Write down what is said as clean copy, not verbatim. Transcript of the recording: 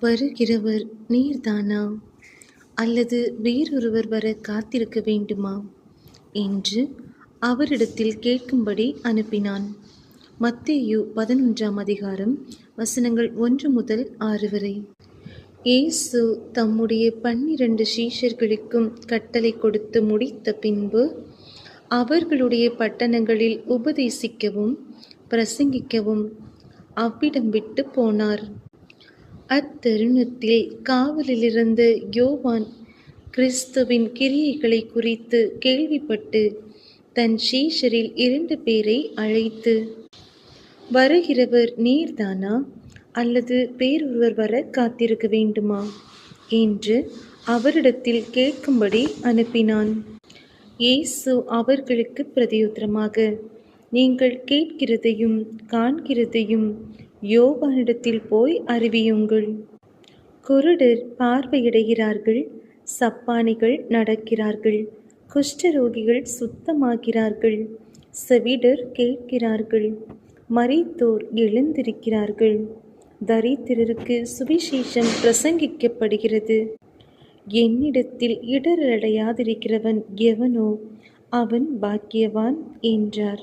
வருகிறவர் நீர்தானா, அல்லது வேறொருவர் வர காத்திருக்க வேண்டுமா என்று அவரிடத்தில் கேட்கும்படி அனுப்பினான். மத்தேயு 11ஆம் அதிகாரம் வசனங்கள் 1 முதல் 6 வரை. இயேசு தம்முடைய 12 சீஷர்களுக்கும் கட்டளை கொடுத்து முடித்த பின்பு அவர்களுடைய பட்டணங்களில் உபதேசிக்கவும் பிரசங்கிக்கவும் அவ்விடம் விட்டு போனார். அத்தருணத்தில் காவலிலிருந்த யோவான் கிறிஸ்துவின் கிரியைகளை குறித்து கேள்விப்பட்டு தன் சீஷரில் 2 பேரை அழைத்து, வருகிறவர் நீர்தானா, அல்லது வேறொருவர் வர காத்திருக்க வேண்டுமா என்று அவரிடத்தில் கேட்கும்படி அனுப்பினான். இயேசு அவர்களுக்கு பிரதியுத்தரமாக, நீங்கள் கேட்கிறதையும் காண்கிறதையும் யோவானிடத்தில் போய் அறிவியுங்கள். குருடர் பார்வையடைகிறார்கள், சப்பாணிகள் நடக்கிறார்கள், குஷ்டரோகிகள் சுத்தமாகிறார்கள், செவிடர் கேட்கிறார்கள், மரித்தோர் எழுந்திருக்கிறார்கள், தரித்திரருக்கு சுவிசேஷம் பிரசங்கிக்கப்படுகிறது. என்னிடத்தில் இடரடையாதிருக்கிறவன் எவனோ அவன் பாக்கியவான் என்றார்.